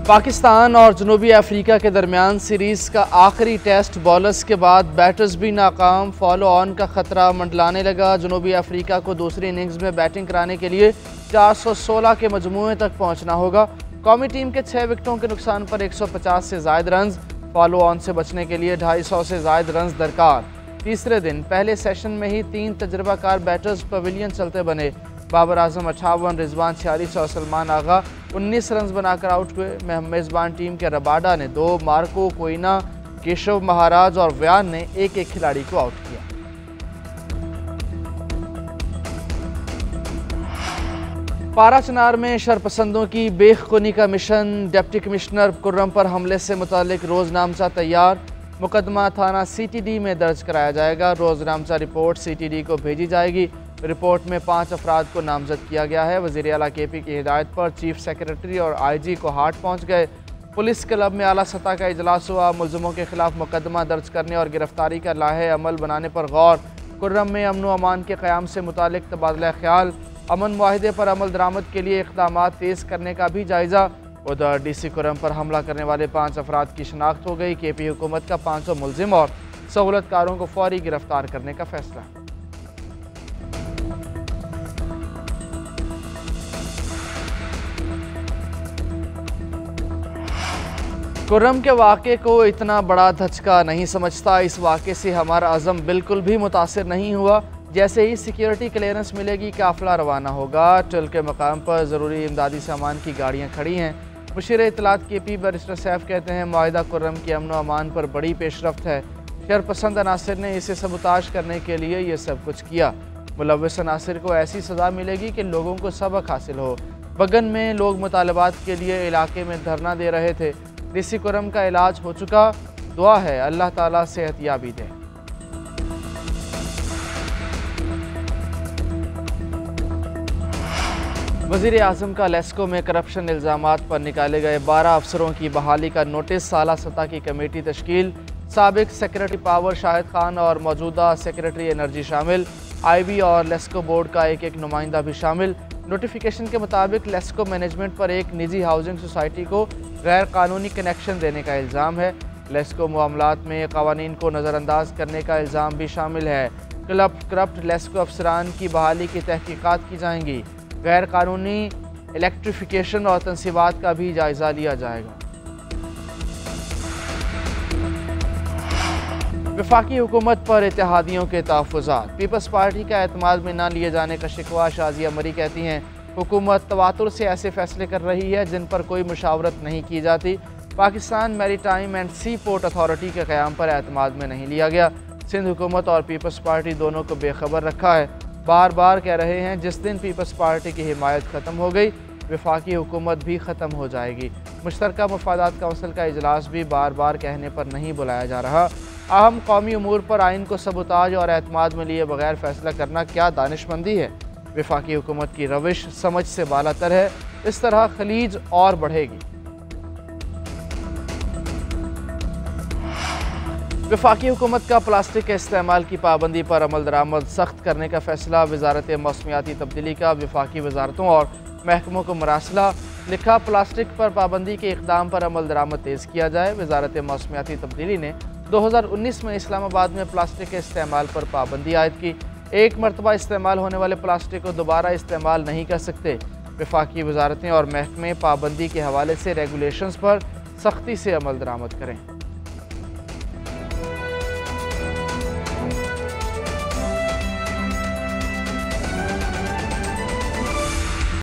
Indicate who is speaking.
Speaker 1: पाकिस्तान और जनूबी अफ्रीका के दरमियान सीरीज़ का आखिरी टेस्ट बॉलर्स के बाद बैटर्स भी नाकाम, फॉलो ऑन का खतरा मंडलाने लगा। जनूबी अफ्रीका को दूसरी इनिंग्स में बैटिंग कराने के लिए 416 के मजमूए तक पहुंचना होगा। कौमी टीम के 6 विकेटों के नुकसान पर 150 से ज़ायद रन, फॉलो ऑन से बचने के लिए 250 से ज़ायद रन दरकार। तीसरे दिन पहले सेशन में ही 3 तजर्बाकार बैटर्स पवेलियन चलते बने। बाबर आजम 58, रिजवान 46 और सलमान आगा 19 रन बनाकर आउट हुए। मेज़बान टीम के रबाडा ने 2, मार्को कोइना, केशव महाराज और व्यान ने एक एक खिलाड़ी को आउट किया। पारा चनार में शरपसंदों की बेखुनी का मिशन, डिप्टी कमिश्नर कुर्रम पर हमले से मुतालिक रोजनामचा तैयार। मुकदमा थाना CTD में दर्ज कराया जाएगा। रोजनामचा रिपोर्ट CTD को भेजी जाएगी। रिपोर्ट में 5 अफराद को नामजद किया गया है। वज़ीर आला KP की हिदायत पर चीफ सेक्रेटरी और IG को हाट पहुँच गए। पुलिस क्लब में आला सतह का इजलास हुआ। मुलजमों के खिलाफ मुकदमा दर्ज करने और गिरफ्तारी का लाहे अमल बनाने पर गौर। कुर्रम में अमन व अमान के क़याम से मुतालिक तबादला ख्याल, अमन मुआहिदे पर अमल दरामद के लिए इक़दाम तेज़ करने का भी जायज़ा। उधर DC कुर्रम पर हमला करने वाले 5 अफराद की शनाख्त हो गई। KP हुकूमत का 500 मुलजिम और सहूलतकारों को फौरी गिरफ्तार करने का फैसला। कुर्रम के वाक़े को इतना बड़ा धचका नहीं समझता। इस वाक़े से हमारा अज़म बिल्कुल भी मुतासिर नहीं हुआ। जैसे ही सिक्योरिटी क्लियरेंस मिलेगी काफ़िला रवाना होगा। टल के मकाम पर ज़रूरी इमदादी सामान की गाड़ियाँ खड़ी हैं। मुशीर इत्तलात KP बैरिस्टर सैफ कहते हैं मुआहिदा कुर्रम की अमन व अमान पर बड़ी पेशरफ्त है। शरपसंद अनासिर ने इसे सबूताज करने के लिए ये सब कुछ किया। मुलव्विस अनासिर को ऐसी सज़ा मिलेगी कि लोगों को सबक हासिल हो। बगन में लोग मुतालबात के लिए इलाके में धरना दे रहे थे। DC कुर्रम का इलाज हो चुका। दुआ है अल्लाह ताला सेहतयाबी दे। वज़ीर आज़म का लेस्को में करप्शन इल्ज़ामात पर निकाले गए 12 अफसरों की बहाली का नोटिस, साला सतह की कमेटी तश्कील, साबिक सेक्रेटरी पावर शाहिद खान और मौजूदा सेक्रेटरी एनर्जी शामिल, IB और लेस्को बोर्ड का एक नुमाइंदा भी शामिल। नोटिफिकेशन के मुताबिक लेस्को मैनेजमेंट पर एक निजी हाउसिंग सोसाइटी को गैर कानूनी कनेक्शन देने का इल्ज़ाम है। लेस्को मामलात में कवानीन को नज़रअंदाज करने का इल्ज़ाम भी शामिल है। करप्ट लेस्को अफसरान की बहाली की तहकीकात की जाएंगी। गैर कानूनी इलेक्ट्रिफिकेशन और तनसीबात का भी जायज़ा लिया जाएगा। वफाकी हुकूमत पर इत्तेहादियों के तहफ़्फ़ुज़ात, पीपल्स पार्टी का एतमाद में न लिए जाने का शिकवा। शाजिया मरी कहती हैं हुकूमत तवातुर से ऐसे फैसले कर रही है जिन पर कोई मुशावरत नहीं की जाती। Pakistan maritime and sea port authority के क़याम पर एतमाद में नहीं लिया गया। सिंध हुकूमत और पीपल्स पार्टी दोनों को बेखबर रखा है। बार बार कह रहे हैं जिस दिन पीपल्स पार्टी की हिमायत ख़त्म हो गई वफाकी हुकूमत भी ख़त्म हो जाएगी। मुश्तरका मफादात कौंसिल का इजलास भी बार बार कहने पर नहीं बुलाया जा रहा। अहम कौमी उमूर पर आइन को सबूताज और एतमाद में लिए बगैर फैसला करना क्या दानिशमंदी है। वफाकी हुकूमत की रविश समझ से बालातर है। इस तरह खलीज और बढ़ेगी। वफाकी हुकूमत का प्लास्टिक के इस्तेमाल की पाबंदी पर अमल दरामद सख्त करने का फैसला। वजारत मौसमियाती तब्दीली का वफाकी वजारतों और महकमों को मरासला। लिखा प्लास्टिक पर पाबंदी के इक़दाम पर अमल दरामद तेज़ किया जाए। वजारत मौसमियाती तब्दीली ने 2019 में इस्लामाबाद में प्लास्टिक के इस्तेमाल पर पाबंदी आयद की। एक मरतबा इस्तेमाल होने वाले प्लास्टिक को दोबारा इस्तेमाल नहीं कर सकते। वफाकी वजारतें और महकमे पाबंदी के हवाले से रेगुलेशंस पर सख्ती से अमल दरामद करें।